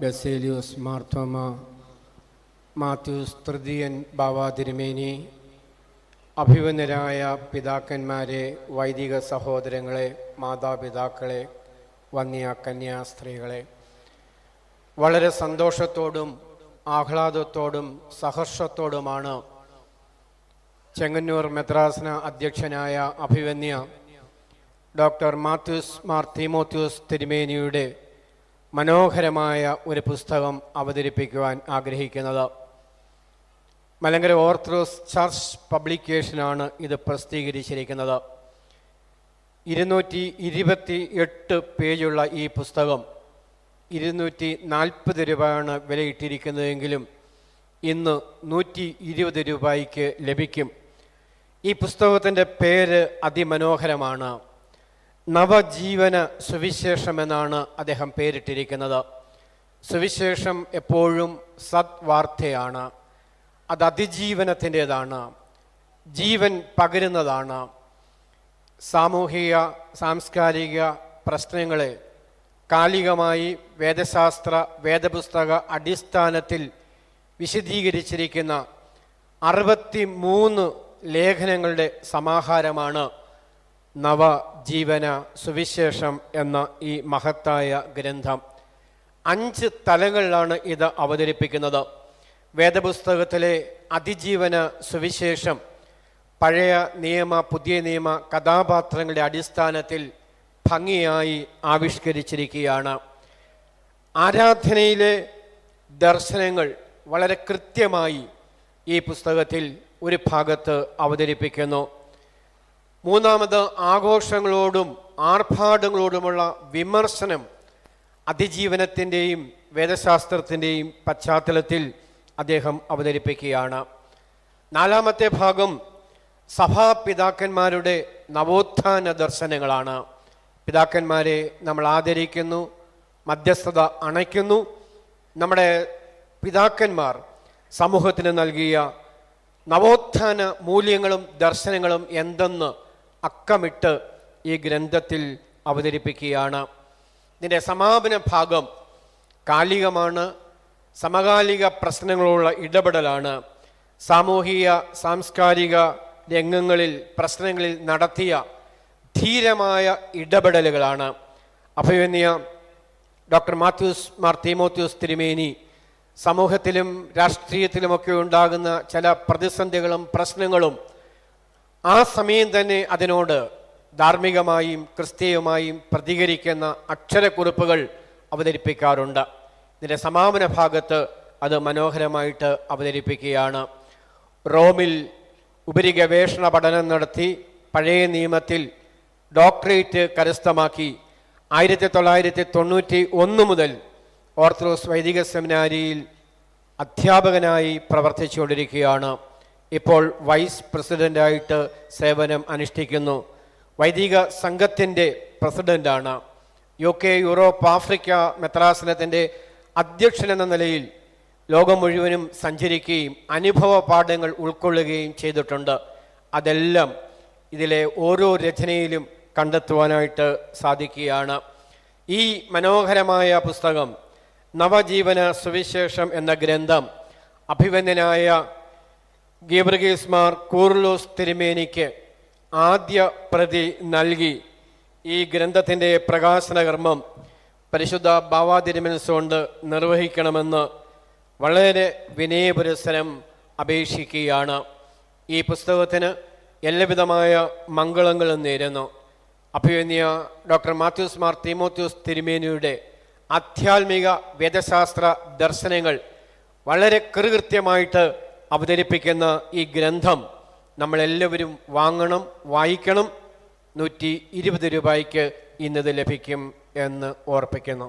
ബസേലിയോസ് മാർത്തോമ മാത്യൂസ് തൃതീയൻ ബാവാ തിരുമേനി, അഭിവന്ദരായ പിതാക്കന്മാരെ, വൈദിക സഹോദരങ്ങളെ, മാതാപിതാക്കളെ, വന്യ കന്യാസ്ത്രീകളെ, വളരെ സന്തോഷത്തോടും ആഹ്ലാദത്തോടും സഹർഷത്തോടുമാണ് ചെങ്ങന്നൂർ മെത്രാസന അധ്യക്ഷനായ അഭിവന്യ ഡോക്ടർ മാത്യൂസ് മാർ തീമോത്യോസ് തിരുമേനിയുടെ മനോഹരമായ ഒരു പുസ്തകം അവതരിപ്പിക്കുവാൻ ആഗ്രഹിക്കുന്നത്. മലങ്കര ഓർത്തഡോക്സ് ചർച്ച് പബ്ലിക്കേഷനാണ് ഇത് പ്രസിദ്ധീകരിച്ചിരിക്കുന്നത്. 228 പേജുള്ള ഈ പുസ്തകം 240 രൂപയാണ് വിലയിട്ടിരിക്കുന്നതെങ്കിലും ഇന്ന് 120 രൂപയ്ക്ക് ലഭിക്കും. ഈ പുസ്തകത്തിൻ്റെ പേര് അതിമനോഹരമാണ്. നവജീവന സുവിശേഷം എന്നാണ് അദ്ദേഹം പേരിട്ടിരിക്കുന്നത്. സുവിശേഷം എപ്പോഴും സദ്വാർത്തയാണ്. അത് അതിജീവനത്തിൻ്റെതാണ്, ജീവൻ പകരുന്നതാണ്. സാമൂഹിക സാംസ്കാരിക പ്രശ്നങ്ങളെ കാലികമായി വേദശാസ്ത്ര വേദപുസ്തക അടിസ്ഥാനത്തിൽ വിശദീകരിച്ചിരിക്കുന്ന 63 ലേഖനങ്ങളുടെ സമാഹാരമാണ് നവജീവന സുവിശേഷം എന്ന ഈ മഹത്തായ ഗ്രന്ഥം. 5 തലങ്ങളിലാണ് ഇത് അവതരിപ്പിക്കുന്നത്. വേദപുസ്തകത്തിലെ അതിജീവന സുവിശേഷം പഴയ നിയമ പുതിയ നിയമ കഥാപാത്രങ്ങളുടെ അടിസ്ഥാനത്തിൽ ഭംഗിയായി ആവിഷ്കരിച്ചിരിക്കുകയാണ്. ആരാധനയിലെ ദർശനങ്ങൾ വളരെ കൃത്യമായി ഈ പുസ്തകത്തിൽ ഒരു ഭാഗത്ത് അവതരിപ്പിക്കുന്നു. മൂന്നാമത്, ആഘോഷങ്ങളോടും ആർഭാടങ്ങളോടുമുള്ള വിമർശനം അതിജീവനത്തിൻ്റെയും വേദശാസ്ത്രത്തിൻ്റെയും പശ്ചാത്തലത്തിൽ അദ്ദേഹം അവതരിപ്പിക്കുകയാണ്. നാലാമത്തെ ഭാഗം സഭാപിതാക്കന്മാരുടെ നവോത്ഥാന ദർശനങ്ങളാണ്. പിതാക്കന്മാരെ നമ്മൾ ആദരിക്കുന്നു, മധ്യസ്ഥത അണയ്ക്കുന്നു. നമ്മുടെ പിതാക്കന്മാർ സമൂഹത്തിന് നൽകിയ നവോത്ഥാന മൂല്യങ്ങളും ദർശനങ്ങളും എന്തെന്ന് അക്കമിട്ട് ഈ ഗ്രന്ഥത്തിൽ അവതരിപ്പിക്കുകയാണ്. ഇതിൻ്റെ സമാപന ഭാഗം കാലികമാണ്, സമകാലിക പ്രശ്നങ്ങളുള്ള ഇടപെടലാണ്. സാമൂഹിക സാംസ്കാരിക രംഗങ്ങളിൽ പ്രശ്നങ്ങളിൽ നടത്തിയ ധീരമായ ഇടപെടലുകളാണ്. അഭിവന്യ ഡോക്ടർ മാത്യൂസ് മാർ തീമോത്യോസ് തിരുമേനി സമൂഹത്തിലും രാഷ്ട്രീയത്തിലുമൊക്കെ ഉണ്ടാകുന്ന ചില പ്രതിസന്ധികളും പ്രശ്നങ്ങളും ആ സമയം തന്നെ അതിനോട് ധാർമ്മികമായും ക്രിസ്തീയമായും പ്രതികരിക്കുന്ന അക്ഷരക്കുറിപ്പുകൾ അവതരിപ്പിക്കാറുണ്ട്. ഇതിൻ്റെ സമാപന ഭാഗത്ത് അത് മനോഹരമായിട്ട് അവതരിപ്പിക്കുകയാണ്. റോമിൽ ഉപരിഗവേഷണ പഠനം നടത്തി പഴയ നിയമത്തിൽ ഡോക്ടറേറ്റ് കരസ്ഥമാക്കി 1991 മുതൽ ഓർത്തഡോക്സ് വൈദിക സെമിനാരിയിൽ അധ്യാപകനായി പ്രവർത്തിച്ചുകൊണ്ടിരിക്കുകയാണ്. ഇപ്പോൾ വൈസ് പ്രസിഡൻ്റായിട്ട് സേവനം അനുഷ്ഠിക്കുന്നു. വൈദിക സംഘത്തിൻ്റെ പ്രസിഡൻ്റാണ്. UK, യൂറോപ്പ്, ആഫ്രിക്ക മെത്രാസനത്തിൻ്റെ അധ്യക്ഷൻ എന്ന നിലയിൽ ലോകം മുഴുവനും സഞ്ചരിക്കുകയും അനുഭവ പാഠങ്ങൾ ഉൾക്കൊള്ളുകയും ചെയ്തിട്ടുണ്ട്. അതെല്ലാം ഇതിലെ ഓരോ രചനയിലും കണ്ടെത്തുവാനായിട്ട് സാധിക്കുകയാണ്. ഈ മനോഹരമായ പുസ്തകം നവജീവന സുവിശേഷം എന്ന ഗ്രന്ഥം അഭിവന്ദനായ ഗീവർഗീസ് മാർ കൂർലോസ് തിരുമേനിക്ക് ആദ്യ പ്രതി നൽകി ഈ ഗ്രന്ഥത്തിൻ്റെ പ്രകാശന കർമ്മം പരിശുദ്ധ ബാവാ തിരുമനസ്സുകൊണ്ട് നിർവഹിക്കണമെന്ന് വളരെ വിനയപുരസ്സരം അപേക്ഷിക്കുകയാണ്. ഈ പുസ്തകത്തിന് എല്ലാവിധമായ മംഗളങ്ങളും നേരുന്നു. അഭിവന്യ ഡോക്ടർ മാത്യൂസ് മാർ തീമോത്യോസ് തിരുമേനിയുടെ ആധ്യാത്മിക വേദശാസ്ത്ര ദർശനങ്ങൾ വളരെ കൃത്യമായിട്ട് അവതരിപ്പിക്കുന്ന ഈ ഗ്രന്ഥം നമ്മളെല്ലാവരും വാങ്ങണം, വായിക്കണം. 120 രൂപയ്ക്ക് ഇന്നത് ലഭിക്കും എന്ന് ഓർപ്പിക്കുന്നു.